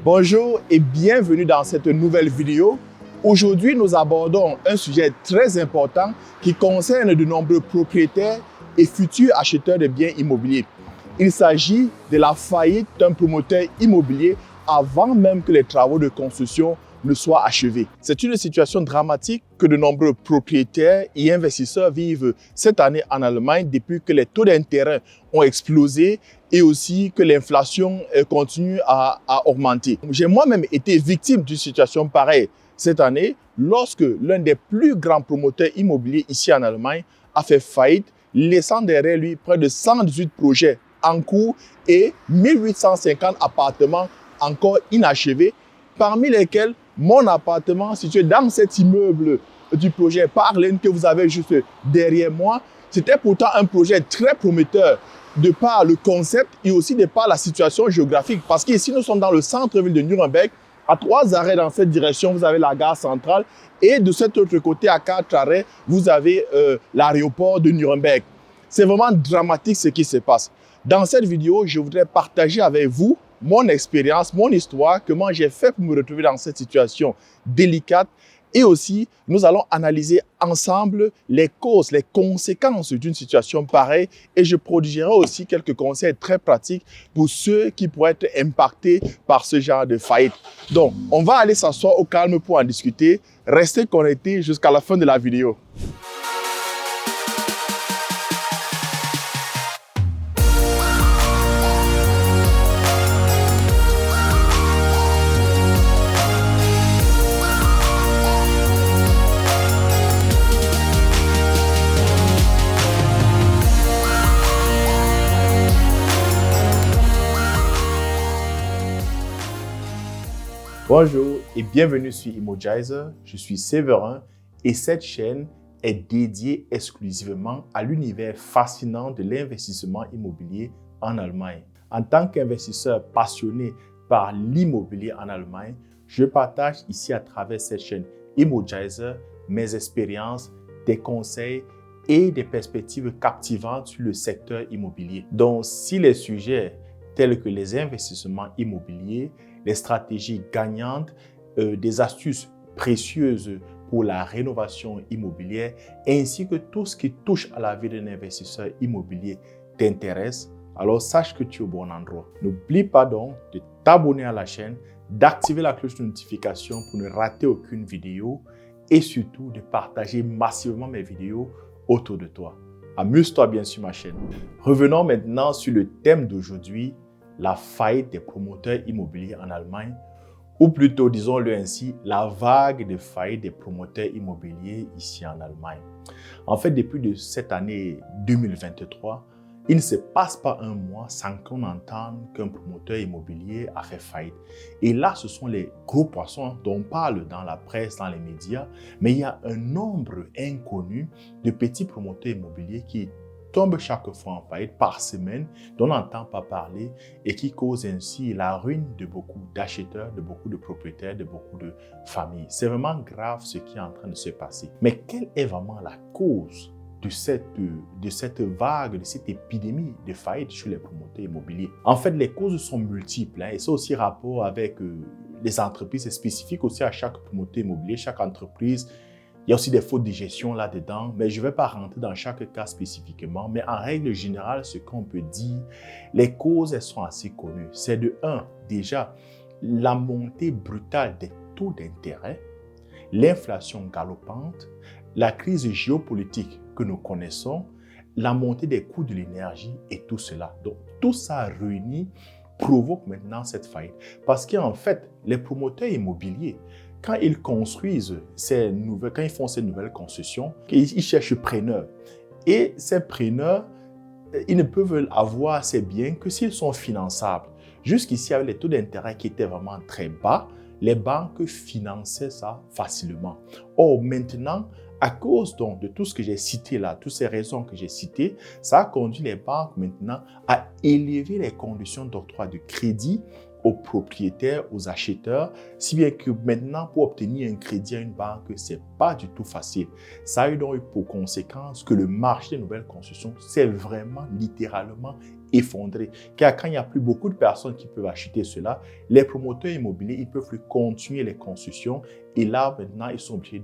Bonjour et bienvenue dans cette nouvelle vidéo. Aujourd'hui, nous abordons un sujet très important qui concerne de nombreux propriétaires et futurs acheteurs de biens immobiliers. Il s'agit de la faillite d'un promoteur immobilier avant même que les travaux de construction ne soient achevés. C'est une situation dramatique que de nombreux propriétaires et investisseurs vivent cette année en Allemagne depuis que les taux d'intérêt ont explosé et aussi que l'inflation continue à augmenter. J'ai moi-même été victime d'une situation pareille cette année lorsque l'un des plus grands promoteurs immobiliers ici en Allemagne a fait faillite, laissant derrière lui près de 118 projets en cours et 1850 appartements encore inachevés, parmi lesquels mon appartement situé dans cet immeuble du projet Parlen que vous avez juste derrière moi. C'était pourtant un projet très prometteur de par le concept et aussi de par la situation géographique. Parce qu'ici, nous sommes dans le centre-ville de Nuremberg. À 3 arrêts dans cette direction, vous avez la gare centrale. Et de cet autre côté, à 4 arrêts, vous avez l'aéroport de Nuremberg. C'est vraiment dramatique ce qui se passe. Dans cette vidéo, je voudrais partager avec vous mon expérience, mon histoire, comment j'ai fait pour me retrouver dans cette situation délicate. Et aussi, nous allons analyser ensemble les causes, les conséquences d'une situation pareille. Et je prodiguerai aussi quelques conseils très pratiques pour ceux qui pourraient être impactés par ce genre de faillite. Donc, on va aller s'asseoir au calme pour en discuter. Restez connectés jusqu'à la fin de la vidéo. Bonjour et bienvenue sur Immogizer, je suis Séverin et cette chaîne est dédiée exclusivement à l'univers fascinant de l'investissement immobilier en Allemagne. En tant qu'investisseur passionné par l'immobilier en Allemagne, je partage ici à travers cette chaîne Immogizer mes expériences, des conseils et des perspectives captivantes sur le secteur immobilier. Donc si les sujets tels que les investissements immobiliers, les stratégies gagnantes, des astuces précieuses pour la rénovation immobilière, ainsi que tout ce qui touche à la vie d'un investisseur immobilier t'intéresse, alors sache que tu es au bon endroit. N'oublie pas donc de t'abonner à la chaîne, d'activer la cloche de notification pour ne rater aucune vidéo et surtout de partager massivement mes vidéos autour de toi. Amuse-toi bien sur ma chaîne. Revenons maintenant sur le thème d'aujourd'hui, la faillite des promoteurs immobiliers en Allemagne, ou plutôt, disons-le ainsi, la vague de faillite des promoteurs immobiliers ici en Allemagne. En fait, depuis cette année 2023, il ne se passe pas un mois sans qu'on entende qu'un promoteur immobilier a fait faillite. Et là, ce sont les gros poissons dont on parle dans la presse, dans les médias, mais il y a un nombre inconnu de petits promoteurs immobiliers qui tombent chaque fois en faillite par semaine, dont on n'entend pas parler et qui causent ainsi la ruine de beaucoup d'acheteurs, de beaucoup de propriétaires, de beaucoup de familles. C'est vraiment grave ce qui est en train de se passer. Mais quelle est vraiment la cause de cette vague, de cette épidémie de faillite chez les promoteurs immobiliers? En fait, les causes sont multiples et c'est aussi rapport avec les entreprises. C'est spécifique aussi à chaque promoteur immobilier, chaque entreprise. Il y a aussi des fautes de gestion là-dedans, mais je ne vais pas rentrer dans chaque cas spécifiquement. Mais en règle générale, ce qu'on peut dire, les causes, elles sont assez connues. C'est de 1, déjà, la montée brutale des taux d'intérêt, l'inflation galopante, la crise géopolitique que nous connaissons, la montée des coûts de l'énergie et tout cela. Donc, tout ça réuni provoque maintenant cette faillite. Parce qu'en fait, les promoteurs immobiliers, quand ils construisent quand ils font ces nouvelles constructions, ils cherchent preneurs. Et ces preneurs, ils ne peuvent avoir ces biens que s'ils sont finançables. Jusqu'ici, avec les taux d'intérêt qui étaient vraiment très bas, les banques finançaient ça facilement. Or, maintenant, à cause donc de tout ce que j'ai cité là, toutes ces raisons que j'ai citées, ça a conduit les banques maintenant à élever les conditions d'octroi de crédit aux propriétaires, aux acheteurs, si bien que maintenant, pour obtenir un crédit à une banque, ce n'est pas du tout facile. Ça a eu donc pour conséquence que le marché des nouvelles constructions s'est vraiment littéralement effondrer. Car quand il n'y a plus beaucoup de personnes qui peuvent acheter cela, les promoteurs immobiliers, ils peuvent plus continuer les constructions et là, maintenant, ils sont obligés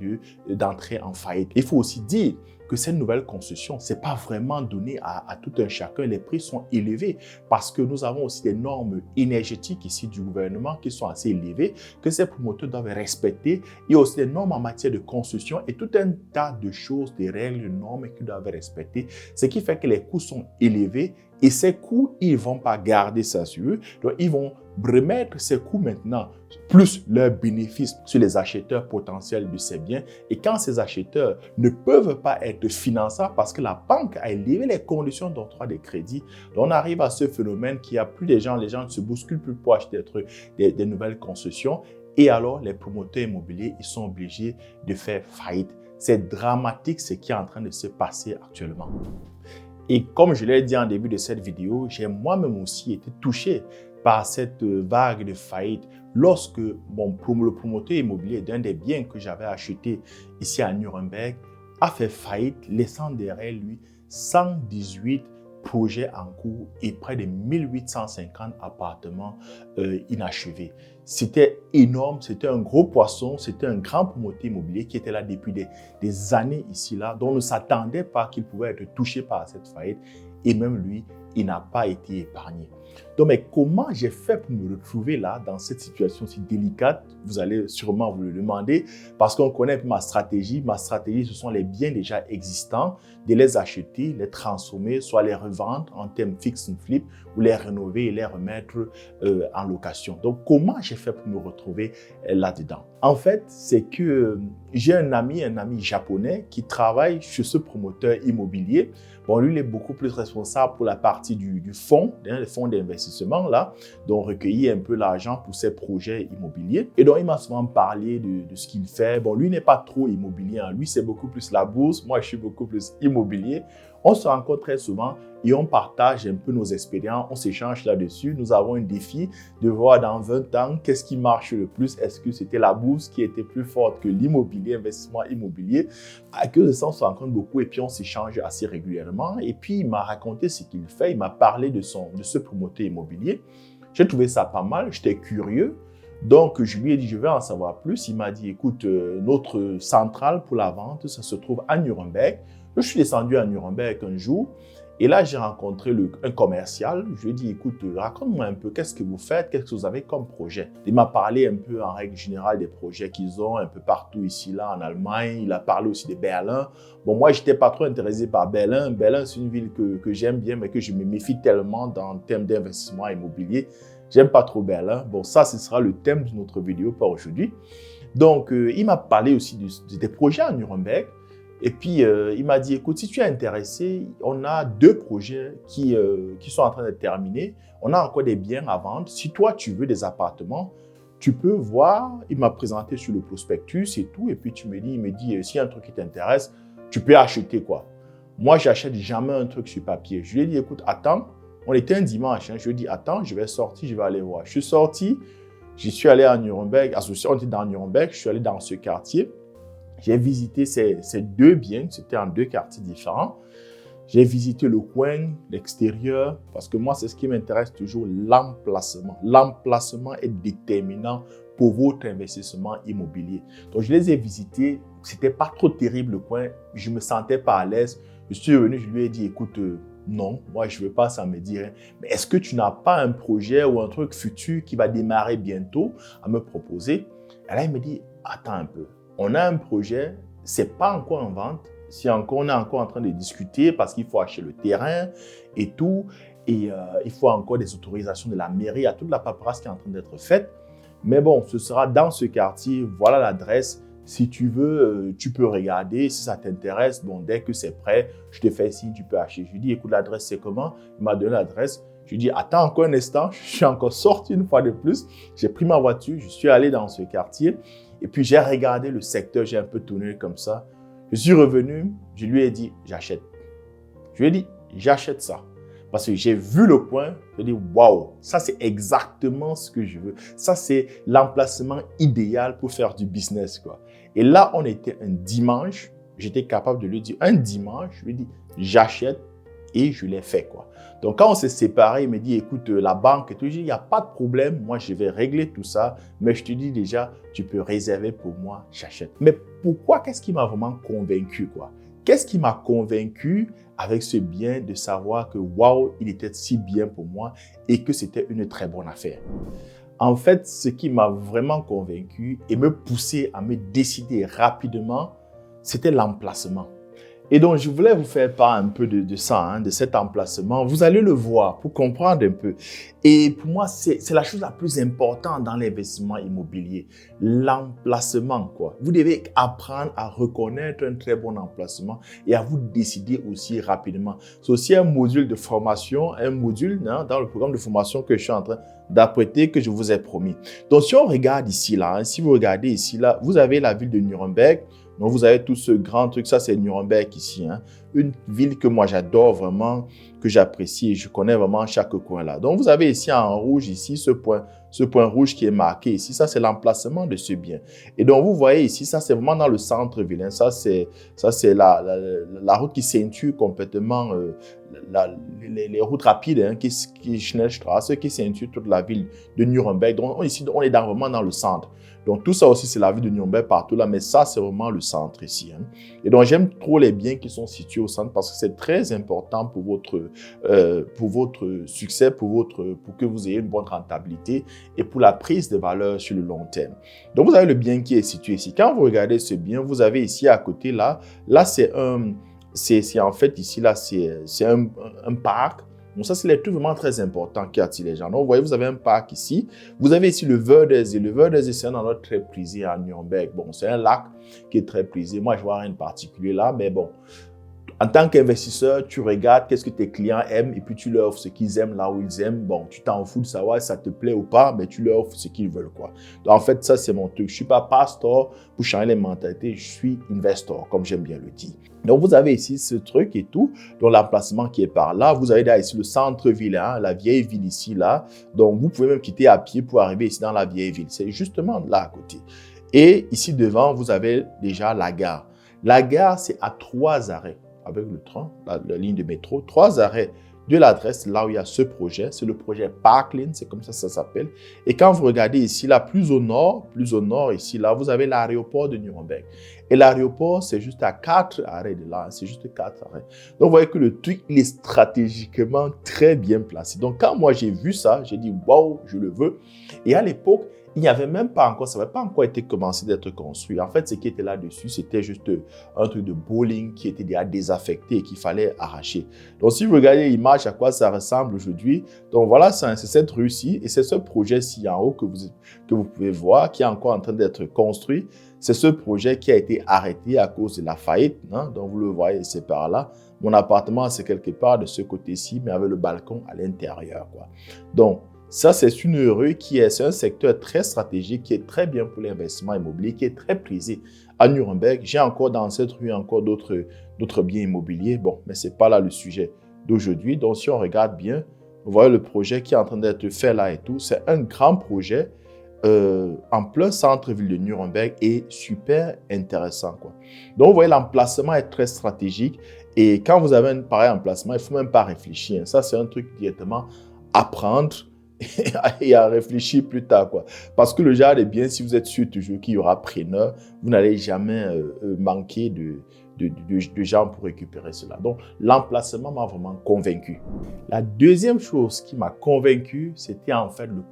d'entrer en faillite. Il faut aussi dire que cette nouvelle construction, ce n'est pas vraiment donné à tout un chacun. Les prix sont élevés parce que nous avons aussi des normes énergétiques ici du gouvernement qui sont assez élevées, que ces promoteurs doivent respecter. Il y a aussi des normes en matière de construction et tout un tas de choses, des règles, des normes qu'ils doivent respecter. Ce qui fait que les coûts sont élevés et ces coûts, ils ne vont pas garder ça sur eux. Donc, ils vont remettre ces coûts maintenant, plus leurs bénéfices sur les acheteurs potentiels de ces biens. Et quand ces acheteurs ne peuvent pas être finançables parce que la banque a élevé les conditions d'octroi des crédits, on arrive à ce phénomène qu'il n'y a plus les gens ne se bousculent plus pour acheter des nouvelles constructions. Et alors, les promoteurs immobiliers, ils sont obligés de faire faillite. C'est dramatique ce qui est en train de se passer actuellement. Et comme je l'ai dit en début de cette vidéo, j'ai moi-même aussi été touché par cette vague de faillite lorsque le promoteur immobilier d'un des biens que j'avais acheté ici à Nuremberg a fait faillite, laissant derrière lui 118 projets en cours et près de 1850 appartements inachevés. C'était énorme, c'était un gros poisson, c'était un grand promoteur immobilier qui était là depuis des années ici-là, dont on ne s'attendait pas qu'il pouvait être touché par cette faillite et même lui, il n'a pas été épargné. Donc, mais comment j'ai fait pour me retrouver là, dans cette situation si délicate? Vous allez sûrement vous le demander, parce qu'on connaît ma stratégie. Ma stratégie, ce sont les biens déjà existants, de les acheter, les transformer, soit les revendre en termes fix and flip, ou les rénover et les remettre en location. Donc, comment j'ai fait pour me retrouver là-dedans? En fait, c'est que j'ai un ami japonais qui travaille chez ce promoteur immobilier. Bon, lui, il est beaucoup plus responsable pour la partie du fonds, le fonds d'investissement, là, donc recueillir un peu l'argent pour ses projets immobiliers. Et donc, il m'a souvent parlé de ce qu'il fait. Bon, lui n'est pas trop immobilier, hein. Lui, c'est beaucoup plus la bourse. Moi, je suis beaucoup plus immobilier. On se rencontre très souvent et on partage un peu nos expériences, on s'échange là-dessus. Nous avons un défi de voir dans 20 ans qu'est-ce qui marche le plus. Est-ce que c'était la bourse qui était plus forte que l'immobilier, investissement immobilier? À cause de ça, on se rencontre beaucoup et puis on s'échange assez régulièrement. Et puis, il m'a raconté ce qu'il fait. Il m'a parlé de ce promoteur immobilier. J'ai trouvé ça pas mal, j'étais curieux. Donc, je lui ai dit, je veux en savoir plus. Il m'a dit, écoute, notre centrale pour la vente, ça se trouve à Nuremberg. Je suis descendu à Nuremberg un jour et là, j'ai rencontré un commercial. Je lui ai dit, écoute, raconte-moi un peu, qu'est-ce que vous faites, qu'est-ce que vous avez comme projet? Il m'a parlé un peu en règle générale des projets qu'ils ont un peu partout ici, là, en Allemagne. Il a parlé aussi de Berlin. Bon, moi, je n'étais pas trop intéressé par Berlin. Berlin, c'est une ville que j'aime bien, mais que je me méfie tellement en termes d'investissement immobilier. J'aime pas trop Berlin. Bon, ça, ce sera le thème de notre vidéo pour aujourd'hui. Donc, il m'a parlé aussi des projets à Nuremberg. Et puis, il m'a dit, écoute, si tu es intéressé, on a 2 projets qui sont en train de terminer. On a encore des biens à vendre. Si toi, tu veux des appartements, tu peux voir. Il m'a présenté sur le prospectus et tout. Et puis, il me dit, s'il y a un truc qui t'intéresse, tu peux acheter quoi. Moi, j'achète jamais un truc sur papier. Je lui ai dit, écoute, attends. On était un dimanche. Hein. Je lui ai dit, attends, je vais sortir, je vais aller voir. Je suis sorti, j'y suis allé à Nuremberg. On était dans Nuremberg, je suis allé dans ce quartier. J'ai visité ces 2 biens, c'était en 2 quartiers différents. J'ai visité le coin, l'extérieur, parce que moi, c'est ce qui m'intéresse toujours, l'emplacement. L'emplacement est déterminant pour votre investissement immobilier. Donc, je les ai visités. C'était pas trop terrible le coin. Je me sentais pas à l'aise. Je suis revenu, je lui ai dit, écoute, non, moi, je ne veux pas, ça me dit rien. Mais est-ce que tu n'as pas un projet ou un truc futur qui va démarrer bientôt à me proposer? Et là, il me dit, attends un peu. On a un projet, ce n'est pas encore en vente. On est encore en train de discuter parce qu'il faut acheter le terrain et tout. Et il faut encore des autorisations de la mairie. Il y a toute la paperasse qui est en train d'être faite. Mais bon, ce sera dans ce quartier. Voilà l'adresse. Si tu veux, tu peux regarder. Si ça t'intéresse, bon, dès que c'est prêt, je te fais signe, tu peux acheter. Je lui dis, écoute, l'adresse, c'est comment? Il m'a donné l'adresse. Je lui dis, attends encore un instant. Je suis encore sorti une fois de plus. J'ai pris ma voiture. Je suis allé dans ce quartier. Et puis, j'ai regardé le secteur. J'ai un peu tourné comme ça. Je suis revenu. Je lui ai dit, j'achète. Je lui ai dit, j'achète ça. Parce que j'ai vu le coin, je dis waouh, ça c'est exactement ce que je veux. Ça c'est l'emplacement idéal pour faire du business, quoi. Et là, on était un dimanche, j'étais capable de lui dire un dimanche, je lui dis j'achète Et je l'ai fait, quoi. Donc, quand on s'est séparés, il me dit, écoute, la banque et tout, je dis, il n'y a pas de problème, moi, je vais régler tout ça, mais je te dis déjà, tu peux réserver pour moi, j'achète. Mais pourquoi, qu'est-ce qui m'a vraiment convaincu, quoi? Qu'est-ce qui m'a convaincu avec ce bien de savoir que, waouh, il était si bien pour moi et que c'était une très bonne affaire? En fait, ce qui m'a vraiment convaincu et me poussé à me décider rapidement, c'était l'emplacement. Et donc, je voulais vous faire part un peu de ça, de cet emplacement. Vous allez le voir pour comprendre un peu. Et pour moi, c'est la chose la plus importante dans l'investissement immobilier, l'emplacement, quoi. Vous devez apprendre à reconnaître un très bon emplacement et à vous décider aussi rapidement. C'est aussi un module de formation, un module dans le programme de formation que je suis en train d'apprêter, que je vous ai promis. Donc, si on regarde ici, là, si vous regardez ici, là, vous avez la ville de Nuremberg. Donc, vous avez tout ce grand truc, ça c'est Nuremberg ici. Une ville que moi j'adore vraiment, que j'apprécie et je connais vraiment chaque coin là. Donc, vous avez ici en rouge, ici, ce point rouge qui est marqué ici. Ça, c'est l'emplacement de ce bien. Et donc, vous voyez ici, ça c'est vraiment dans le centre-ville. Ça, c'est la route qui ceinture complètement les routes rapides, qui Schnellstraße, qui ceinture toute la ville de Nuremberg. Donc, ici, on est vraiment dans le centre. Donc, tout ça aussi, c'est la ville de Nuremberg partout là, mais ça, c'est vraiment le centre ici. Et donc, j'aime trop les biens qui sont situés au centre parce que c'est très important pour votre succès, pour que vous ayez une bonne rentabilité et pour la prise de valeur sur le long terme. Donc, vous avez le bien qui est situé ici. Quand vous regardez ce bien, vous avez ici à côté là, c'est en fait ici là, c'est un parc. Donc, ça, c'est les trucs vraiment très importants qui attirent les gens. Donc, vous voyez, vous avez un parc ici. Vous avez ici le Wörthersee. Le Wörthersee, c'est un endroit très prisé à Nuremberg. Bon, c'est un lac qui est très prisé. Moi, je vois rien de particulier là, mais bon. En tant qu'investisseur, tu regardes qu'est-ce que tes clients aiment et puis tu leur offres ce qu'ils aiment là où ils aiment. Bon, tu t'en fous de savoir si ça te plaît ou pas, mais tu leur offres ce qu'ils veulent, quoi. Donc, en fait, ça, c'est mon truc. Je ne suis pas pasteur pour changer les mentalités. Je suis investor, comme j'aime bien le dire. Donc, vous avez ici ce truc et tout. Donc, l'emplacement qui est par là. Vous avez là ici le centre-ville, la vieille ville ici, là. Donc, vous pouvez même quitter à pied pour arriver ici dans la vieille ville. C'est justement là à côté. Et ici devant, vous avez déjà la gare. La gare, c'est à 3 arrêts. Avec le train, la ligne de métro, 3 arrêts de l'adresse là où il y a ce projet. C'est le projet Parklin, c'est comme ça que ça s'appelle. Et quand vous regardez ici, là, plus au nord ici, là, vous avez l'aéroport de Nuremberg. Et l'aéroport, c'est juste à 4 arrêts de là. C'est juste 4 arrêts. Donc, vous voyez que le truc, il est stratégiquement très bien placé. Donc, quand moi, j'ai vu ça, j'ai dit, waouh, je le veux. Et à l'époque, il n'y avait même pas encore, ça n'avait pas encore été commencé d'être construit. En fait, ce qui était là-dessus, c'était juste un truc de bowling qui était déjà désaffecté et qu'il fallait arracher. Donc, si vous regardez l'image, à quoi ça ressemble aujourd'hui, donc voilà, c'est cette rue-ci et c'est ce projet-ci en haut que vous pouvez voir qui est encore en train d'être construit. C'est ce projet qui a été arrêté à cause de la faillite. Donc, vous le voyez, c'est par là. Mon appartement, c'est quelque part de ce côté-ci, mais avec le balcon à l'intérieur, quoi. Donc, ça, c'est une rue c'est un secteur très stratégique qui est très bien pour l'investissement immobilier, qui est très prisé à Nuremberg. J'ai encore dans cette rue encore d'autres biens immobiliers. Bon, mais ce n'est pas là le sujet d'aujourd'hui. Donc, si on regarde bien, vous voyez le projet qui est en train d'être fait là et tout. C'est un grand projet en plein centre-ville de Nuremberg et super intéressant, quoi. Donc, vous voyez, l'emplacement est très stratégique. Et quand vous avez un pareil emplacement, il ne faut même pas réfléchir. Ça, c'est un truc directement à prendre et à réfléchir plus tard, quoi. Parce que le genre de bien, si vous êtes sûr toujours qu'il y aura preneur, vous n'allez jamais manquer de gens pour récupérer cela. Donc, l'emplacement m'a vraiment convaincu. La deuxième chose qui m'a convaincu, c'était en fait le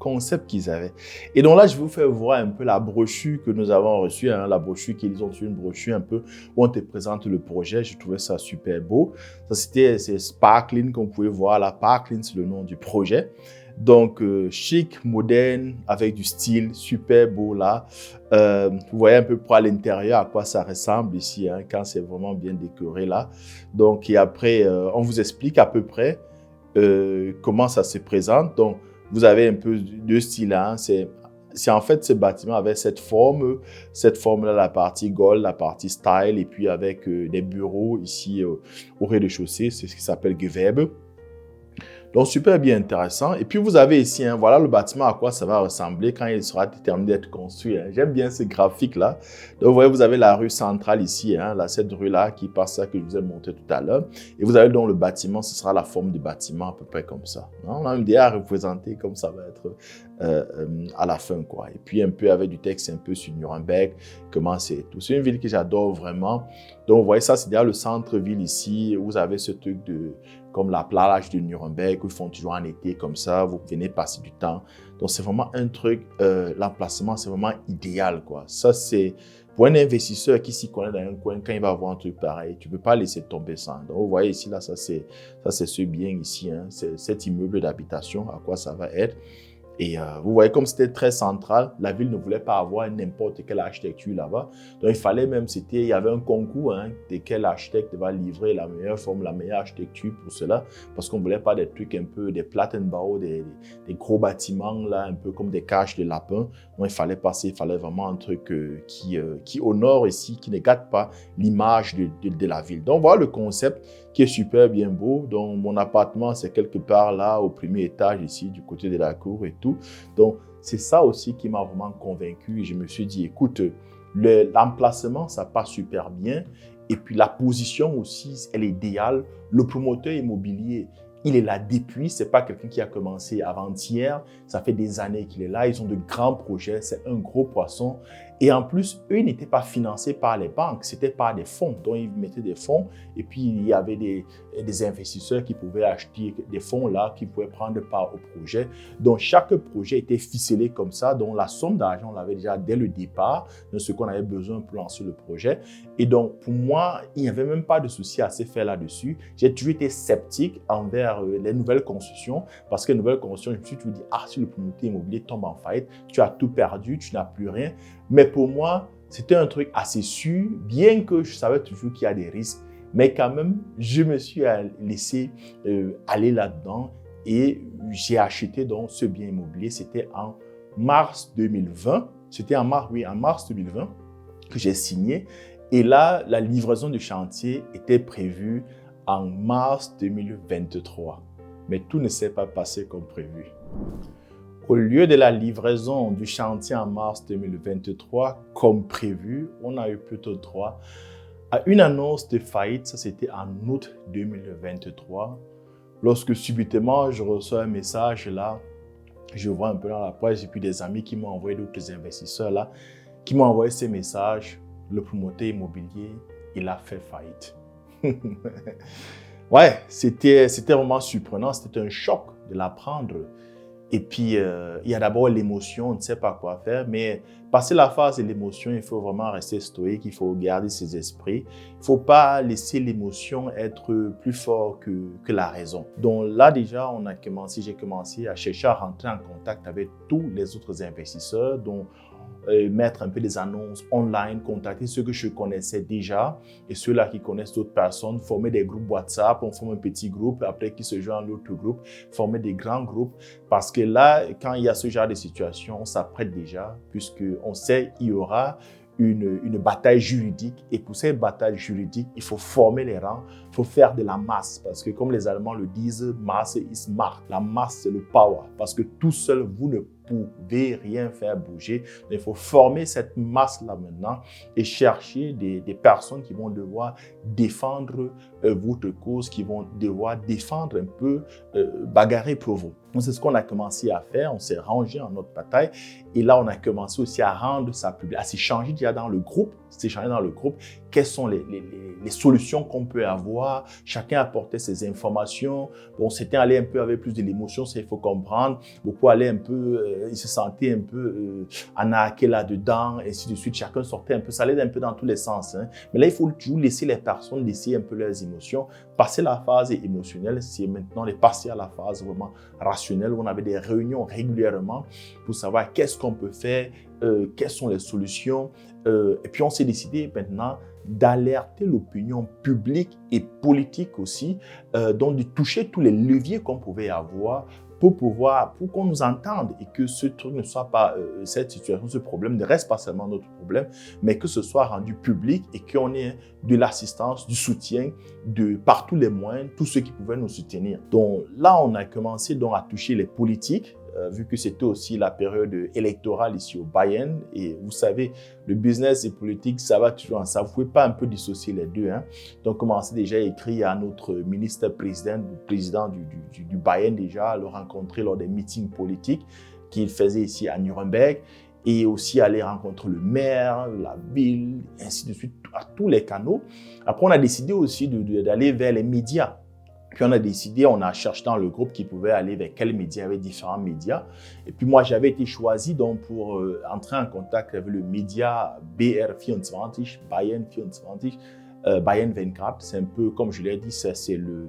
concept qu'ils avaient. Et donc là, je vais vous faire voir un peu la brochure que nous avons reçue, la brochure qu'ils ont une brochure un peu où on te présente le projet. Je trouvais ça super beau. Ça, c'est Sparkling qu'on pouvait voir. La Parklin, c'est le nom du projet. Donc, chic, moderne, avec du style, super beau là. Vous voyez un peu à l'intérieur à quoi ça ressemble ici, quand c'est vraiment bien décoré là. Donc, et après, on vous explique à peu près comment ça se présente. Donc, vous avez un peu deux styles. C'est en fait ce bâtiment avec cette forme-là, la partie gold, la partie style, et puis avec des bureaux ici au rez-de-chaussée, c'est ce qui s'appelle Gewerbe. Donc, super bien intéressant. Et puis, vous avez ici, hein, voilà le bâtiment à quoi ça va ressembler quand il sera terminé d'être construit. Hein. J'aime bien ce graphique-là. Donc, vous voyez, vous avez la rue centrale ici, hein, là, cette rue-là qui passe ça que je vous ai montré tout à l'heure. Et vous avez donc le bâtiment, ce sera la forme du bâtiment à peu près comme ça. Hein. On a une idée à représenter comme ça va être à la fin, quoi. Et puis, un peu avec du texte un peu sur Nuremberg, comment c'est tout. C'est une ville que j'adore vraiment. Donc, vous voyez, ça, c'est déjà le centre-ville ici. Vous avez ce truc comme la plage de Nuremberg, où ils font toujours en été comme ça. Vous venez passer du temps. Donc, c'est vraiment un truc, l'emplacement, c'est vraiment idéal, quoi. Ça, c'est pour un investisseur qui s'y connaît dans un coin, quand il va voir un truc pareil, tu ne peux pas laisser tomber ça. Donc, vous voyez ici, là, ça, c'est ce bien ici, hein, c'est cet immeuble d'habitation, à quoi ça va être. Et vous voyez, comme c'était très central, la ville ne voulait pas avoir n'importe quelle architecture là-bas. Donc, il fallait même, il y avait un concours hein, de quel architecte va livrer la meilleure forme, la meilleure architecture pour cela. Parce qu'on ne voulait pas des trucs un peu, des Plattenbau, des gros bâtiments là, un peu comme des cages de lapins. Donc, il fallait vraiment un truc qui honore ici, qui ne gâte pas l'image de la ville. Donc, voilà le concept qui est super bien beau. Donc, mon appartement, c'est quelque part là, au premier étage ici, du côté de la cour et tout. Donc, c'est ça aussi qui m'a vraiment convaincu. Et je me suis dit, écoute, l'emplacement, ça passe super bien. Et puis, la position aussi, elle est idéale. Le promoteur immobilier, il est là depuis. Ce n'est pas quelqu'un qui a commencé avant-hier. Ça fait des années qu'il est là. Ils ont de grands projets. C'est un gros poisson. Et en plus, eux n'étaient pas financés par les banques, c'était par des fonds. Donc, ils mettaient des fonds et puis il y avait des investisseurs qui pouvaient acheter des fonds là, qui pouvaient prendre part au projet. Donc, chaque projet était ficelé comme ça. Donc, la somme d'argent, on l'avait déjà dès le départ, de ce qu'on avait besoin pour lancer le projet. Et donc, pour moi, il n'y avait même pas de souci à se faire là-dessus. J'ai toujours été sceptique envers les nouvelles constructions parce que les nouvelles constructions, je me suis toujours dit, si le promoteur immobilier tombe en faillite, tu as tout perdu, tu n'as plus rien. Mais pour moi, c'était un truc assez sûr, bien que je savais toujours qu'il y a des risques. Mais quand même, je me suis laissé aller là-dedans et j'ai acheté donc ce bien immobilier. C'était en mars 2020. C'était en mars 2020 que j'ai signé. Et là, la livraison du chantier était prévue en mars 2023. Mais tout ne s'est pas passé comme prévu. Au lieu de la livraison du chantier en mars 2023, comme prévu, on a eu plutôt droit à une annonce de faillite. Ça, c'était en août 2023. Lorsque subitement, je reçois un message là, je vois un peu dans la presse, et puis des amis qui m'ont envoyé, d'autres investisseurs là, qui m'ont envoyé ces messages. Le promoteur immobilier, il a fait faillite. Ouais, c'était vraiment surprenant, c'était un choc de l'apprendre. Et puis, il y a d'abord l'émotion, on ne sait pas quoi faire, mais passer la phase de l'émotion, il faut vraiment rester stoïque, il faut garder ses esprits. Il ne faut pas laisser l'émotion être plus fort que la raison. Donc là, déjà, j'ai commencé à chercher à rentrer en contact avec tous les autres investisseurs, dont mettre un peu des annonces online, contacter ceux que je connaissais déjà et ceux-là qui connaissent d'autres personnes, former des groupes WhatsApp, on forme un petit groupe, après qui se joint à l'autre groupe, former des grands groupes. Parce que là, quand il y a ce genre de situation, on s'apprête déjà, puisqu'on sait qu'il y aura une bataille juridique. Et pour cette bataille juridique, il faut former les rangs, il faut faire de la masse. Parce que comme les Allemands le disent, masse is Macht. La masse, c'est le power. Parce que tout seul, vous ne pouvez rien faire bouger. Mais il faut former cette masse-là maintenant et chercher des personnes qui vont devoir défendre votre cause, qui vont devoir défendre un peu, bagarrer pour vous. Donc, c'est ce qu'on a commencé à faire. On s'est rangé en notre bataille. Et là, on a commencé aussi à rendre ça public, à s'échanger déjà dans le groupe. Quelles sont les solutions qu'on peut avoir. Chacun apportait ses informations. Bon, c'était allé un peu avec plus de l'émotion, ça il faut comprendre. Beaucoup allaient un peu, ils se sentaient un peu anaqués là-dedans, et ainsi de suite. Chacun sortait un peu, ça allait un peu dans tous les sens. Hein. Mais là, il faut toujours laisser les personnes laisser un peu leurs émotions. Passer la phase émotionnelle, c'est maintenant de passer à la phase vraiment rationnelle, où on avait des réunions régulièrement pour savoir qu'est-ce qu'on peut faire, quelles sont les solutions. Et puis, on s'est décidé maintenant d'alerter l'opinion publique et politique aussi, donc de toucher tous les leviers qu'on pouvait avoir pour qu'on nous entende et que ce truc ne soit pas, cette situation, ce problème ne reste pas seulement notre problème, mais que ce soit rendu public et qu'on ait de l'assistance, du soutien par tous les moyens, tous ceux qui pouvaient nous soutenir. Donc là, on a commencé donc à toucher les politiques, vu que c'était aussi la période électorale ici au Bayern. Et vous savez, le business et politique, ça va toujours ensemble. Vous ne pouvez pas un peu dissocier les deux. Donc, on commençait déjà à écrire à notre ministre-président, président du Bayern déjà, à le rencontrer lors des meetings politiques qu'il faisait ici à Nuremberg. Et aussi aller rencontrer le maire, la ville, ainsi de suite, à tous les canaux. Après, on a décidé aussi d'aller vers les médias. Puis on a décidé, on a cherché dans le groupe qui pouvait aller vers quels médias, avec différents médias. Et puis moi, j'avais été choisi donc pour entrer en contact avec le média BR24, Bayern 24, Bayern 24. C'est un peu, comme je l'ai dit, c'est le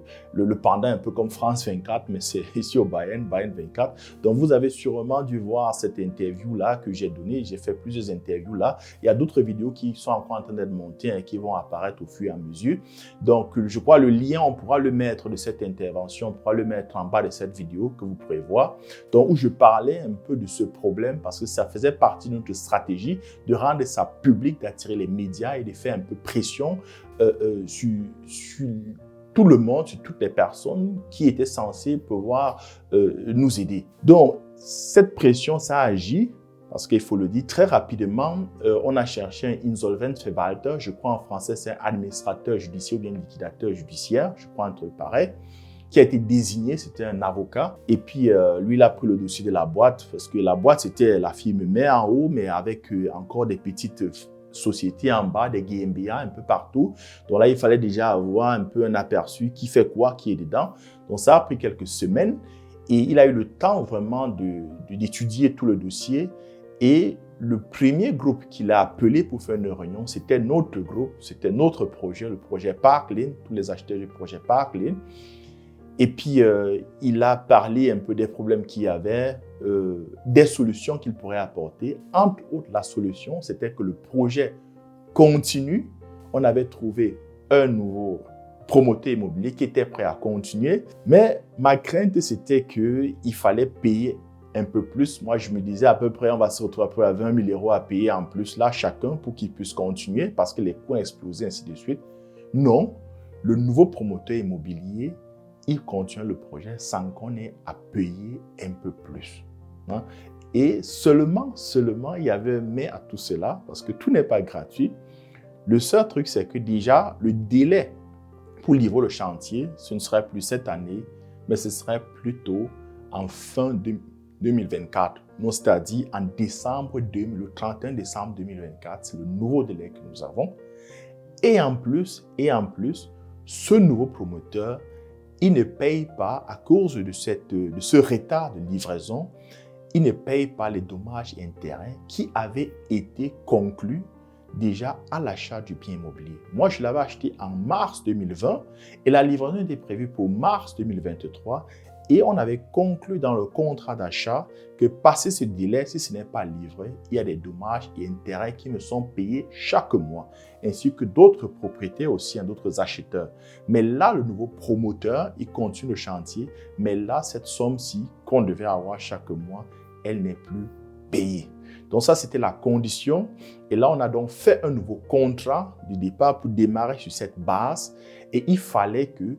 pendant un peu comme France 24, mais c'est ici au Bayern 24. Donc vous avez sûrement dû voir cette interview-là que j'ai donnée. J'ai fait plusieurs interviews là. Il y a d'autres vidéos qui sont encore en train d'être montées et qui vont apparaître au fur et à mesure. Donc je crois le lien, on pourra le mettre de cette intervention, on pourra le mettre en bas de cette vidéo que vous pourrez voir. Donc où je parlais un peu de ce problème parce que ça faisait partie de notre stratégie de rendre ça public, d'attirer les médias et de faire un peu pression sur tout le monde, sur toutes les personnes qui étaient censées pouvoir nous aider. Donc, cette pression, ça a agi, parce qu'il faut le dire, très rapidement, on a cherché un Insolvenzverwalter, je crois en français c'est un administrateur judiciaire ou bien liquidateur judiciaire, je crois un truc pareil, qui a été désigné, c'était un avocat. Et puis, lui, il a pris le dossier de la boîte, parce que la boîte, c'était la firme mère en haut, mais avec encore des petites sociétés en bas, des GmbH un peu partout. Donc là, il fallait déjà avoir un peu un aperçu qui fait quoi, qui est dedans. Donc ça a pris quelques semaines et il a eu le temps vraiment d'étudier tout le dossier. Et le premier groupe qu'il a appelé pour faire une réunion, c'était notre groupe, c'était notre projet, le projet Parklane, tous les acheteurs du projet Parklane. Et puis, il a parlé un peu des problèmes qu'il y avait, des solutions qu'il pourrait apporter. Entre autres, la solution, c'était que le projet continue. On avait trouvé un nouveau promoteur immobilier qui était prêt à continuer. Mais ma crainte, c'était qu'il fallait payer un peu plus. Moi, je me disais à peu près, on va se retrouver à peu près à 20 000 € à payer en plus là, chacun, pour qu'il puisse continuer parce que les coûts ont explosé, ainsi de suite. Non, le nouveau promoteur immobilier, il continue le projet sans qu'on ait à payer un peu plus. Et seulement, il y avait un mais à tout cela, parce que tout n'est pas gratuit. Le seul truc, c'est que déjà, le délai pour livrer le chantier, ce ne serait plus cette année, mais ce serait plutôt en fin 2024. C'est-à-dire en le 31 décembre 2024, c'est le nouveau délai que nous avons. Et en plus, ce nouveau promoteur, il ne paye pas, à cause de ce retard de livraison, il ne paye pas les dommages et intérêts qui avaient été conclus déjà à l'achat du bien immobilier. Moi, je l'avais acheté en mars 2020 et la livraison était prévue pour mars 2023 et on avait conclu dans le contrat d'achat que passé ce délai, si ce n'est pas livré, il y a des dommages et intérêts qui me sont payés chaque mois, ainsi que d'autres propriétaires aussi, d'autres acheteurs. Mais là, le nouveau promoteur, il continue le chantier, mais là, cette somme-ci qu'on devait avoir chaque mois, elle n'est plus payée. Donc ça, c'était la condition. Et là, on a donc fait un nouveau contrat du départ pour démarrer sur cette base. Et il fallait que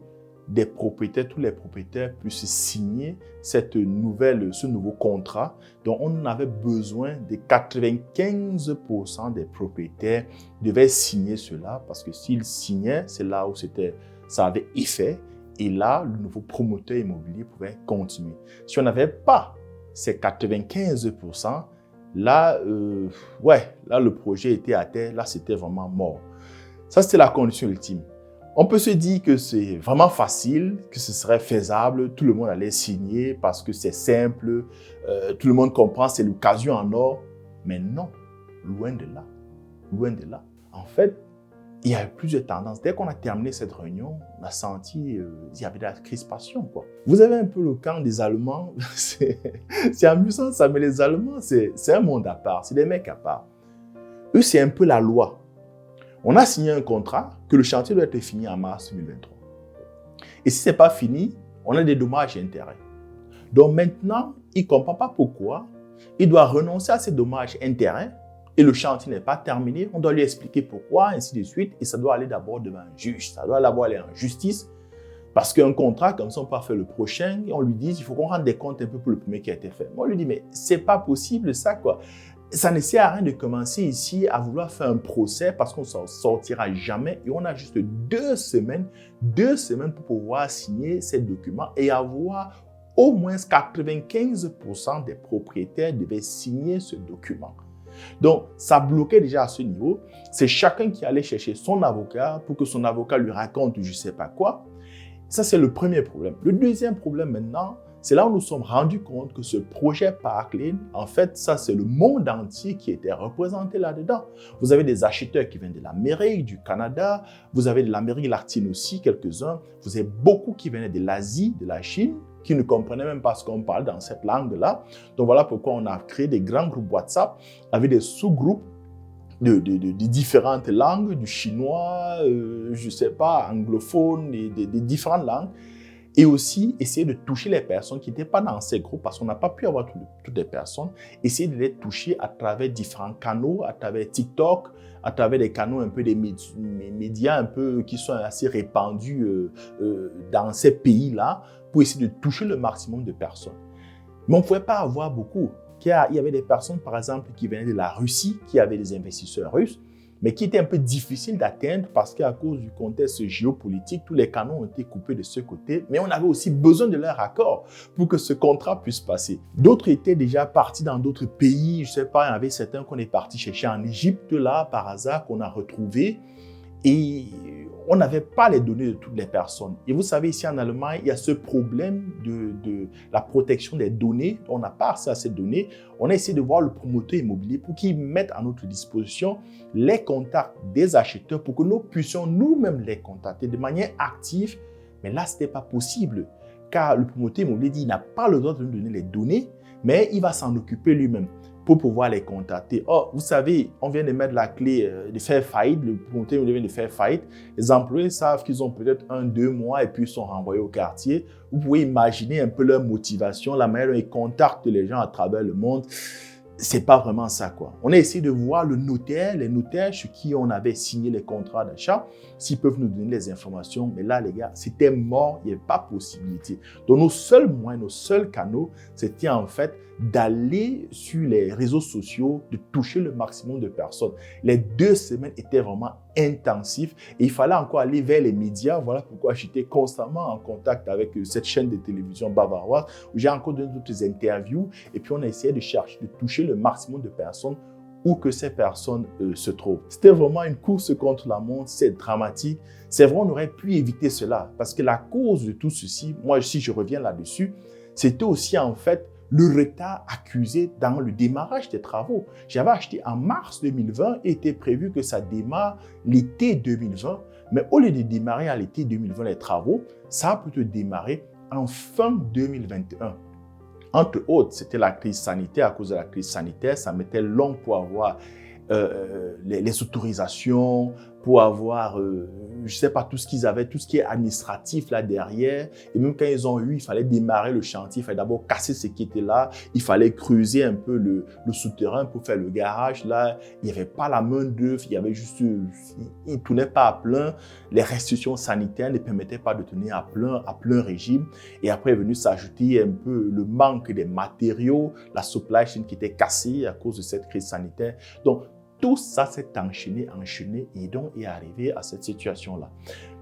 tous les propriétaires puissent signer ce nouveau contrat. Donc, on avait besoin de 95% des propriétaires devaient signer cela parce que s'ils signaient, c'est là où ça avait effet. Et là, le nouveau promoteur immobilier pouvait continuer. Si on n'avait pas ces 95%, là, le projet était à terre. Là, c'était vraiment mort. Ça, c'était la condition ultime. On peut se dire que c'est vraiment facile, que ce serait faisable, tout le monde allait signer parce que c'est simple, tout le monde comprend, c'est l'occasion en or. Mais non, loin de là, loin de là. En fait, il y a eu plusieurs tendances. Dès qu'on a terminé cette réunion, on a senti qu'il y avait de la crispation, quoi. Vous avez un peu le camp des Allemands, c'est amusant ça, mais les Allemands, c'est un monde à part, c'est des mecs à part. Eux, c'est un peu la loi. On a signé un contrat que le chantier doit être fini en mars 2023. Et si ce n'est pas fini, on a des dommages et intérêts. Donc maintenant, il ne comprend pas pourquoi il doit renoncer à ses dommages-intérêts et le chantier n'est pas terminé. On doit lui expliquer pourquoi, ainsi de suite. Et ça doit aller d'abord devant un juge. Ça doit d'abord aller en justice. Parce qu'un contrat, comme ça, on peut faire le prochain. Et on lui dit, il faut qu'on rende des comptes un peu pour le premier qui a été fait. Moi, on lui dit, mais c'est pas possible ça, quoi. Ça ne sert à rien de commencer ici à vouloir faire un procès parce qu'on ne s'en sortira jamais. Et on a juste 2 semaines pour pouvoir signer ces documents et avoir au moins 95% des propriétaires devaient signer ce document. Donc, ça bloquait déjà à ce niveau. C'est chacun qui allait chercher son avocat pour que son avocat lui raconte je ne sais pas quoi. Ça, c'est le premier problème. Le deuxième problème maintenant, c'est là où nous sommes rendus compte que ce projet Parkland, en fait, ça, c'est le monde entier qui était représenté là-dedans. Vous avez des acheteurs qui viennent de l'Amérique, du Canada, vous avez de l'Amérique latine aussi, quelques-uns. Vous avez beaucoup qui venaient de l'Asie, de la Chine, qui ne comprenaient même pas ce qu'on parle dans cette langue-là. Donc, voilà pourquoi on a créé des grands groupes WhatsApp avec des sous-groupes de différentes langues, du chinois, je ne sais pas, anglophone, et des différentes langues. Et aussi, essayer de toucher les personnes qui n'étaient pas dans ces groupes, parce qu'on n'a pas pu avoir toutes les personnes, essayer de les toucher à travers différents canaux, à travers TikTok, à travers des canaux un peu des médias un peu qui sont assez répandus dans ces pays-là, pour essayer de toucher le maximum de personnes. Mais on ne pouvait pas avoir beaucoup. Car il y avait des personnes, par exemple, qui venaient de la Russie, qui avaient des investisseurs russes, mais qui étaient un peu difficiles d'atteindre parce qu'à cause du contexte géopolitique, tous les canaux ont été coupés de ce côté, mais on avait aussi besoin de leur accord pour que ce contrat puisse passer. D'autres étaient déjà partis dans d'autres pays, je ne sais pas, il y avait certains qu'on est parti chercher en Égypte, là, par hasard, qu'on a retrouvés. Et on n'avait pas les données de toutes les personnes. Et vous savez, ici en Allemagne, il y a ce problème de la protection des données. On n'a pas accès à ces données. On a essayé de voir le promoteur immobilier pour qu'il mette à notre disposition les contacts des acheteurs pour que nous puissions nous-mêmes les contacter de manière active. Mais là, ce n'était pas possible. Car le promoteur immobilier dit qu'il n'a pas le droit de nous donner les données, mais il va s'en occuper lui-même pour pouvoir les contacter. Oh, vous savez, on vient de mettre la clé de faire faillite, le promoteur vient de faire faillite. Les employés savent qu'ils ont peut-être 1-2 mois et puis ils sont renvoyés au quartier. Vous pouvez imaginer un peu leur motivation, la manière dont ils contactent les gens à travers le monde. C'est pas vraiment ça, quoi. On a essayé de voir les notaires chez qui on avait signé les contrats d'achat, s'ils peuvent nous donner les informations. Mais là, les gars, c'était mort, il n'y avait pas possibilité. Donc, nos seuls moyens, nos seuls canaux, c'était en fait d'aller sur les réseaux sociaux, de toucher le maximum de personnes. Les 2 semaines étaient vraiment intensifs et il fallait encore aller vers les médias. Voilà pourquoi j'étais constamment en contact avec cette chaîne de télévision bavaroise où j'ai encore donné d'autres interviews et puis on a essayé de chercher, de toucher le maximum de personnes où que ces personnes se trouvent. C'était vraiment une course contre la montre, c'est dramatique. C'est vrai, on aurait pu éviter cela parce que la cause de tout ceci, moi si je reviens là-dessus, c'était aussi en fait le retard accusé dans le démarrage des travaux. J'avais acheté en mars 2020 et était prévu que ça démarre l'été 2020. Mais au lieu de démarrer à l'été 2020 les travaux, ça a plutôt démarré en fin 2021. Entre autres, c'était la crise sanitaire. À cause de la crise sanitaire, ça mettait long pour avoir les autorisations, pour avoir, je ne sais pas, tout ce qu'ils avaient, tout ce qui est administratif là derrière. Et même quand ils ont eu, il fallait démarrer le chantier, il fallait d'abord casser ce qui était là, il fallait creuser un peu le souterrain pour faire le garage. Là, il n'y avait pas la main d'œuvre, il y avait juste, il ne tournait pas à plein. Les restrictions sanitaires ne permettaient pas de tourner à plein régime. Et après est venu s'ajouter un peu le manque des matériaux, la supply chain qui était cassée à cause de cette crise sanitaire. Donc, tout ça s'est enchaîné et donc est arrivé à cette situation-là.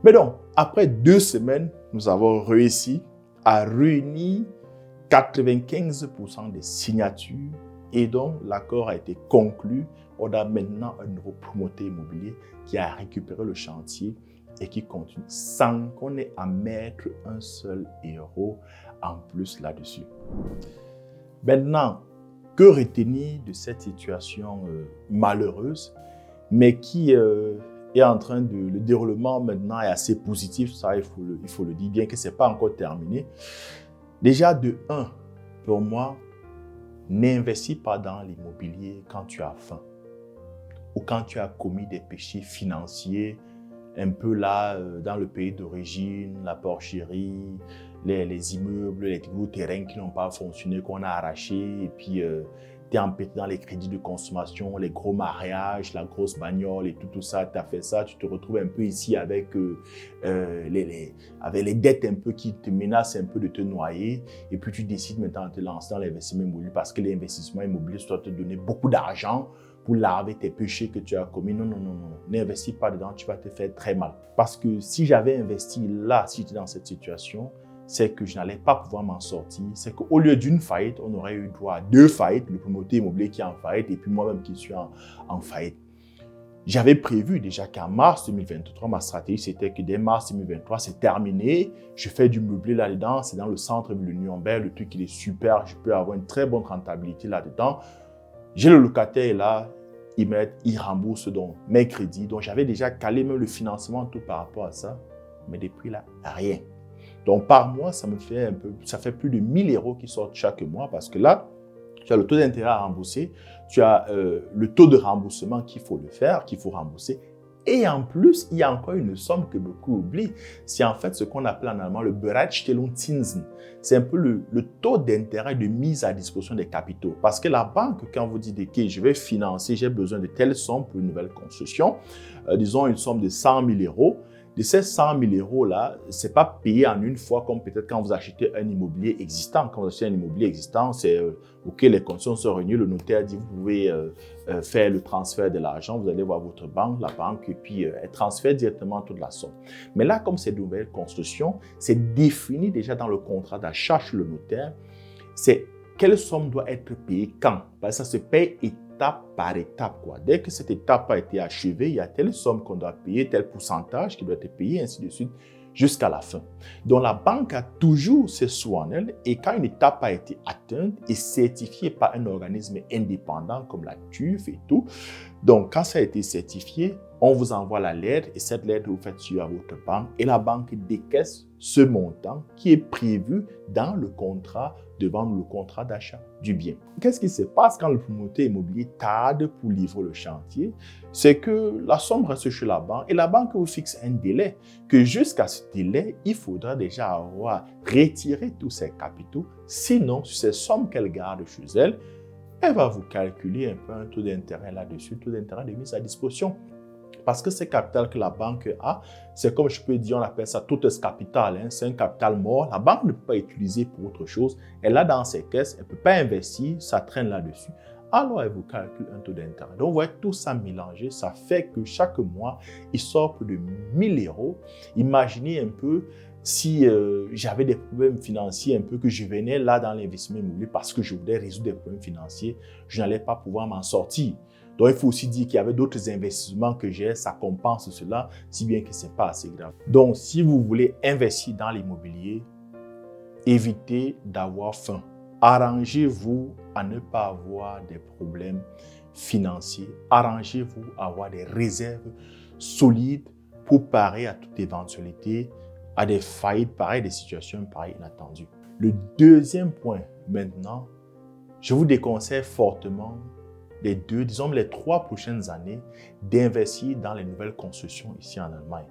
Mais donc, après 2 semaines, nous avons réussi à réunir 95% des signatures et donc l'accord a été conclu. On a maintenant un nouveau promoteur immobilier qui a récupéré le chantier et qui continue sans qu'on ait à mettre un seul euro en plus là-dessus. Maintenant, que retenir de cette situation malheureuse, mais qui est en train de... Le déroulement maintenant est assez positif, ça il faut le dire, bien que ce n'est pas encore terminé. Déjà de 1, pour moi, n'investis pas dans l'immobilier quand tu as faim ou quand tu as commis des péchés financiers, un peu là dans le pays d'origine, la porcherie, les immeubles, les gros terrains qui n'ont pas fonctionné, qu'on a arrachés, et puis tu es empêtré dans les crédits de consommation, les gros mariages, la grosse bagnole et tout ça, tu as fait ça, tu te retrouves un peu ici avec les dettes un peu qui te menacent un peu de te noyer, et puis tu décides maintenant de te lancer dans l'investissement immobilier parce que l'investissement immobilier doit te donner beaucoup d'argent pour laver tes péchés que tu as commis. Non, non, non, non, n'investis pas dedans, tu vas te faire très mal. Parce que si j'avais investi là, si j'étais dans cette situation, c'est que je n'allais pas pouvoir m'en sortir. C'est qu'au lieu d'une faillite, on aurait eu droit à 2 faillites, le promoteur immobilier qui est en faillite et puis moi-même qui suis en faillite. J'avais prévu déjà qu'en mars 2023, ma stratégie, c'était que dès mars 2023, c'est terminé. Je fais du meublé là-dedans, c'est dans le centre-ville de Nuremberg, le truc il est super, je peux avoir une très bonne rentabilité là-dedans. J'ai le locataire là, il rembourse donc mes crédits. Donc j'avais déjà calé même le financement tout par rapport à ça. Mais depuis là, rien. Donc, par mois, ça fait plus de 1000 € qui sortent chaque mois parce que là, tu as le taux d'intérêt à rembourser, tu as le taux de remboursement qu'il faut rembourser. Et en plus, il y a encore une somme que beaucoup oublient. C'est en fait ce qu'on appelle en allemand le Bereitstellungszinsen. C'est un peu le taux d'intérêt de mise à disposition des capitaux. Parce que la banque, quand vous dites que je vais financer, j'ai besoin de telle somme pour une nouvelle construction, disons une somme de 100 000 €, de ces 100 000 € ce n'est pas payé en une fois comme peut-être quand vous achetez un immobilier existant. Quand vous achetez un immobilier existant, c'est OK, les conditions sont réunies, le notaire dit vous pouvez faire le transfert de l'argent, vous allez voir votre banque, la banque, et puis elle transfère directement toute la somme. Mais là, comme c'est de nouvelles constructions, c'est défini déjà dans le contrat d'achat chez le notaire, c'est quelle somme doit être payée quand. Parce que ça se paye étape par étape, quoi. Dès que cette étape a été achevée, il y a telle somme qu'on doit payer, tel pourcentage qui doit être payé, ainsi de suite, jusqu'à la fin. Donc, la banque a toujours ses sous en elle et quand une étape a été atteinte et certifiée par un organisme indépendant comme la TÜV et tout, donc quand ça a été certifié, on vous envoie la lettre et cette lettre, vous faites suivre à votre banque et la banque décaisse ce montant qui est prévu dans le contrat devant le contrat d'achat du bien. Qu'est-ce qui se passe quand le promoteur immobilier tarde pour livrer le chantier? C'est que la somme reste chez la banque et la banque vous fixe un délai que jusqu'à ce délai, il faudra déjà avoir retiré tous ses capitaux. Sinon, sur ces sommes qu'elle garde chez elle, elle va vous calculer un peu un taux d'intérêt là-dessus, taux d'intérêt de mise à disposition. Parce que ce capital que la banque a, c'est comme je peux dire, on appelle ça tout ce capital. C'est un capital mort. La banque ne peut pas utiliser pour autre chose. Elle l'a dans ses caisses, elle ne peut pas investir, ça traîne là-dessus. Alors, elle vous calcule un taux d'intérêt. Donc, vous voyez, tout ça mélangé, ça fait que chaque mois, il sort plus de 1000 €. Imaginez un peu si j'avais des problèmes financiers, un peu que je venais là dans l'investissement immobilier parce que je voulais résoudre des problèmes financiers, je n'allais pas pouvoir m'en sortir. Donc, il faut aussi dire qu'il y avait d'autres investissements que j'ai, ça compense cela, si bien que ce n'est pas assez grave. Donc, si vous voulez investir dans l'immobilier, évitez d'avoir faim. Arrangez-vous à ne pas avoir des problèmes financiers. Arrangez-vous à avoir des réserves solides pour parer à toute éventualité, à des faillites pareilles, des situations pareilles inattendues. Le deuxième point maintenant, je vous déconseille fortement les 3 prochaines années d'investir dans les nouvelles constructions ici en Allemagne.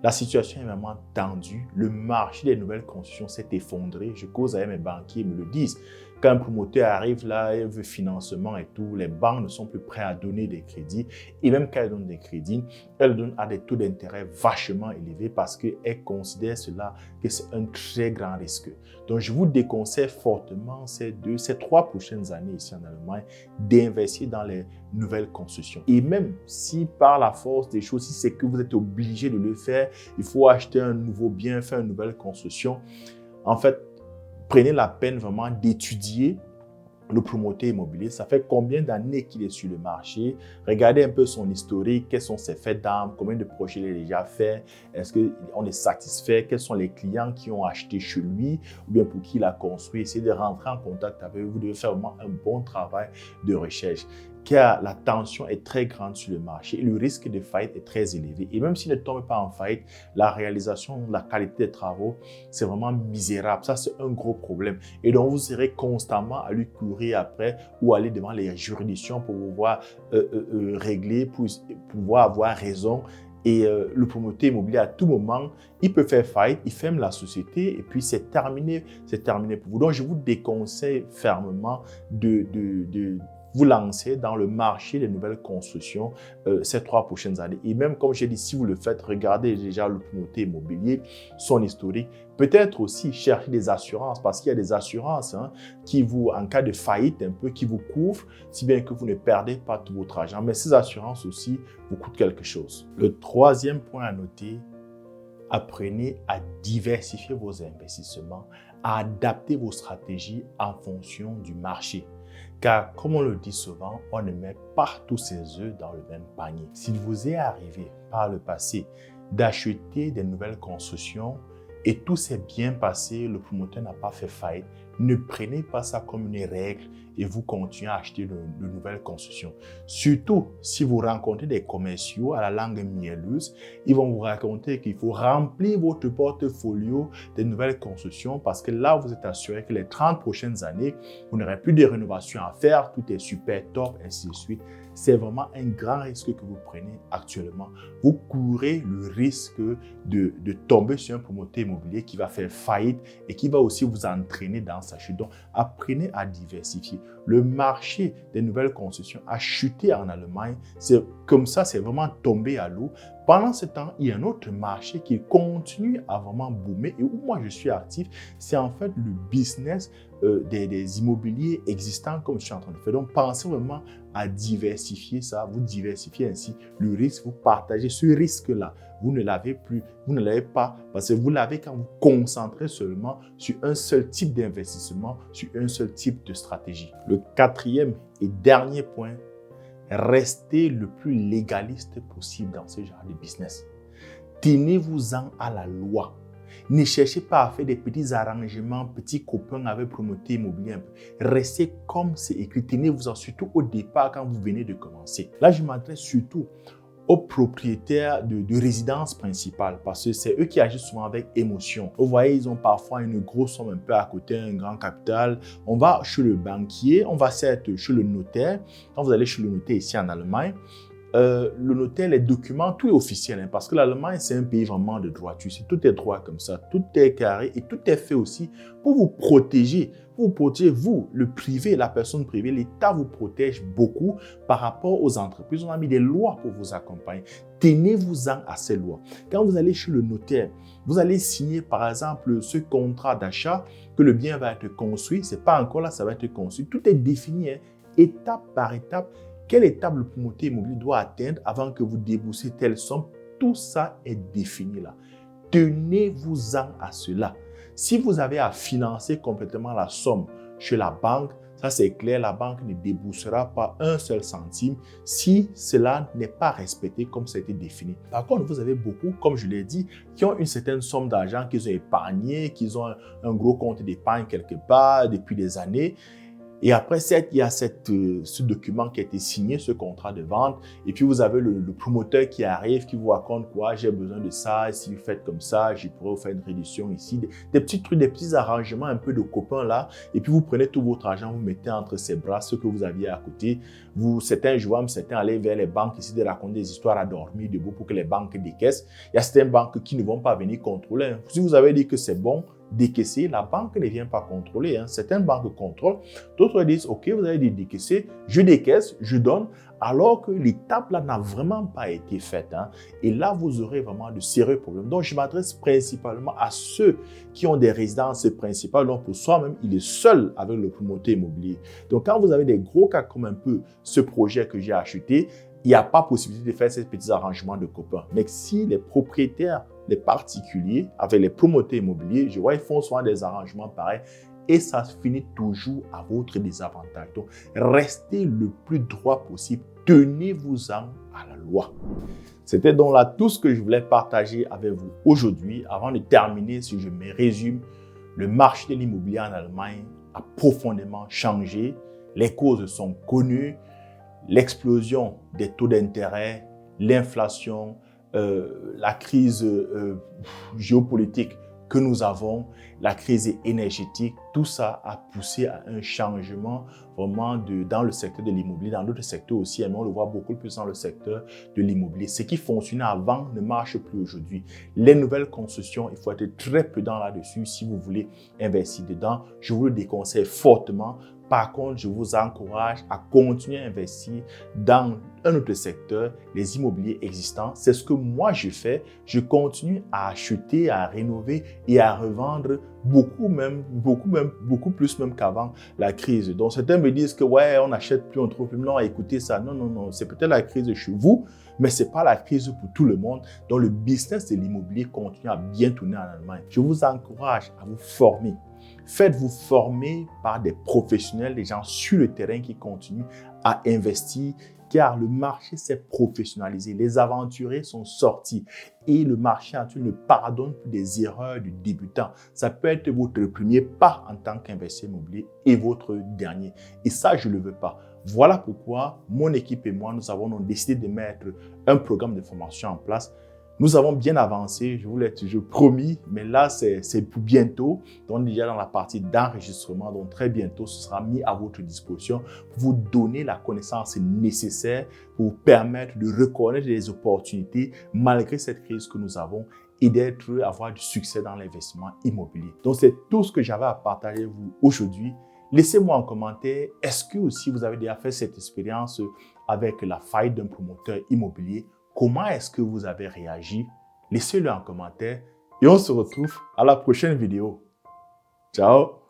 La situation est vraiment tendue. Le marché des nouvelles constructions s'est effondré. Je cause avec mes banquiers, ils me le disent. Quand un promoteur arrive là, il veut financement et tout, les banques ne sont plus prêtes à donner des crédits. Et même quand elles donnent des crédits, elles donnent à des taux d'intérêt vachement élevés parce qu'elles considèrent cela que c'est un très grand risque. Donc, je vous déconseille fortement ces 3 prochaines années ici en Allemagne d'investir dans les nouvelles constructions. Et même si par la force des choses, si c'est que vous êtes obligé de le faire, il faut acheter un nouveau bien, faire une nouvelle construction. En fait, prenez la peine vraiment d'étudier le promoteur immobilier. Ça fait combien d'années qu'il est sur le marché? Regardez un peu son historique, quels sont ses faits d'armes, combien de projets il a déjà fait, est-ce qu'on est satisfait, quels sont les clients qui ont acheté chez lui ou bien pour qui il a construit. Essayez de rentrer en contact avec vous, vous devez faire vraiment un bon travail de recherche. Car la tension est très grande sur le marché et le risque de faillite est très élevé. Et même s'il ne tombe pas en faillite, la réalisation, la qualité des travaux, c'est vraiment misérable. Ça, c'est un gros problème. Et donc, vous serez constamment à lui courir après ou aller devant les juridictions pour pouvoir régler, pour pouvoir avoir raison. Et le promoteur immobilier, à tout moment, il peut faire faillite, il ferme la société et puis c'est terminé pour vous. Donc, je vous déconseille fermement de vous lancer dans le marché des nouvelles constructions ces 3 prochaines années. Et même, comme j'ai dit, si vous le faites, regardez déjà le promoteur immobilier, son historique. Peut-être aussi chercher des assurances, parce qu'il y a des assurances qui vous, en cas de faillite un peu, qui vous couvrent, si bien que vous ne perdez pas tout votre argent. Mais ces assurances aussi vous coûtent quelque chose. Le 3e point à noter, apprenez à diversifier vos investissements, à adapter vos stratégies en fonction du marché. Car, comme on le dit souvent, on ne met pas tous ses œufs dans le même panier. S'il vous est arrivé par le passé d'acheter des nouvelles constructions et tout s'est bien passé, le promoteur n'a pas fait faillite, ne prenez pas ça comme une règle et vous continuez à acheter de nouvelles constructions. Surtout si vous rencontrez des commerciaux à la langue mielleuse, ils vont vous raconter qu'il faut remplir votre portfolio de nouvelles constructions parce que là, vous êtes assuré que les 30 prochaines années, vous n'aurez plus de rénovations à faire, tout est super top, ainsi de suite. C'est vraiment un grand risque que vous prenez actuellement. Vous courez le risque de tomber sur un promoteur immobilier qui va faire faillite et qui va aussi vous entraîner dans sa chute. Donc, apprenez à diversifier. Le marché des nouvelles constructions a chuté en Allemagne. C'est comme ça, c'est vraiment tombé à l'eau. Pendant ce temps, il y a un autre marché qui continue à vraiment boomer et où moi je suis actif. C'est en fait le business des immobiliers existants comme je suis en train de faire. Donc, pensez vraiment à diversifier ça. Vous diversifiez ainsi le risque, vous partagez ce risque-là. Vous ne l'avez plus, vous ne l'avez pas parce que vous l'avez quand vous concentrez seulement sur un seul type d'investissement, sur un seul type de stratégie. Le 4e et dernier point, restez le plus légaliste possible dans ce genre de business. Tenez-vous-en à la loi. Ne cherchez pas à faire des petits arrangements, petits copains avec promoteur immobilier. Restez comme c'est écrit. Tenez-vous-en surtout au départ quand vous venez de commencer. Là, je m'adresse surtout aux propriétaires de résidences principales parce que c'est eux qui agissent souvent avec émotion. Vous voyez, ils ont parfois une grosse somme un peu à côté, un grand capital. On va chez le banquier, on va certes chez le notaire. Quand vous allez chez le notaire ici en Allemagne, le notaire, les documents, tout est officiel parce que l'Allemagne, c'est un pays vraiment de droiture. Tout est droit comme ça, tout est carré et tout est fait aussi pour vous protéger. Vous protégez, vous, le privé, la personne privée, l'État vous protège beaucoup par rapport aux entreprises. On a mis des lois pour vous accompagner. Tenez-vous-en à ces lois. Quand vous allez chez le notaire, vous allez signer par exemple ce contrat d'achat que le bien va être construit. Ce n'est pas encore là, ça va être construit. Tout est défini, étape par étape. Quelle étape le promoteur immobilier doit atteindre avant que vous déboursez telle somme? Tout ça est défini là. Tenez-vous-en à cela. Si vous avez à financer complètement la somme chez la banque, ça c'est clair, la banque ne déboursera pas un seul centime si cela n'est pas respecté comme ça a été défini. Par contre, vous avez beaucoup, comme je l'ai dit, qui ont une certaine somme d'argent qu'ils ont épargné, qu'ils ont un gros compte d'épargne quelque part depuis des années. Et après, il y a ce document qui a été signé, ce contrat de vente. Et puis, vous avez le promoteur qui arrive, qui vous raconte quoi, j'ai besoin de ça, si vous faites comme ça, je pourrais vous faire une réduction ici. Des petits trucs, des petits arrangements un peu de copains là. Et puis, vous prenez tout votre argent, vous mettez entre ses bras ce que vous aviez à côté. Certains joueurs, certains allaient vers les banques ici de raconter des histoires à dormir debout pour que les banques décaissent. Il y a certaines banques qui ne vont pas venir contrôler. Si vous avez dit que c'est bon, décaisser, la banque ne vient pas contrôler. Certaines banques contrôlent, d'autres disent, OK, vous avez dit décaisser, je décaisse, je donne, alors que l'étape là n'a vraiment pas été faite. Et là, vous aurez vraiment de sérieux problèmes. Donc, je m'adresse principalement à ceux qui ont des résidences principales. Donc, pour soi-même, il est seul avec le promoteur immobilier. Donc, quand vous avez des gros cas comme un peu ce projet que j'ai acheté, il n'y a pas possibilité de faire ces petits arrangements de copains. Mais si les propriétaires, les particuliers, avec les promoteurs immobiliers, je vois, ils font souvent des arrangements pareils et ça finit toujours à votre désavantage. Donc, restez le plus droit possible. Tenez-vous-en à la loi. C'était donc là tout ce que je voulais partager avec vous aujourd'hui. Avant de terminer, si je me résume, le marché de l'immobilier en Allemagne a profondément changé. Les causes sont connues. L'explosion des taux d'intérêt, l'inflation, la crise géopolitique que nous avons, la crise énergétique, tout ça a poussé à un changement vraiment dans le secteur de l'immobilier, dans d'autres secteurs aussi, mais on le voit beaucoup plus dans le secteur de l'immobilier. Ce qui fonctionnait avant ne marche plus aujourd'hui. Les nouvelles constructions, il faut être très prudent là-dessus si vous voulez investir dedans. Je vous le déconseille fortement. Par contre, je vous encourage à continuer à investir dans un autre secteur, les immobiliers existants. C'est ce que moi je fais. Je continue à acheter, à rénover et à revendre beaucoup plus même qu'avant la crise. Donc certains me disent que ouais, on n'achète plus, on trouve plus. Non, écoutez ça. Non. C'est peut-être la crise chez vous, mais c'est pas la crise pour tout le monde. Donc le business de l'immobilier continue à bien tourner en Allemagne. Je vous encourage à vous former. Faites-vous former par des professionnels, des gens sur le terrain qui continuent à investir, car le marché s'est professionnalisé. Les aventuriers sont sortis et le marché actuel ne pardonne plus des erreurs du débutant. Ça peut être votre premier pas en tant qu'investisseur immobilier et votre dernier. Et ça, je ne le veux pas. Voilà pourquoi mon équipe et moi, nous avons donc décidé de mettre un programme de formation en place. Nous avons bien avancé, je vous l'ai toujours promis, mais là, c'est pour bientôt. Donc, déjà dans la partie d'enregistrement, donc très bientôt, ce sera mis à votre disposition pour vous donner la connaissance nécessaire pour vous permettre de reconnaître les opportunités malgré cette crise que nous avons et avoir du succès dans l'investissement immobilier. Donc, c'est tout ce que j'avais à partager avec vous aujourd'hui. Laissez-moi en commentaire, est-ce que aussi vous avez déjà fait cette expérience avec la faillite d'un promoteur immobilier? Comment est-ce que vous avez réagi? Laissez-le en commentaire et on se retrouve à la prochaine vidéo. Ciao!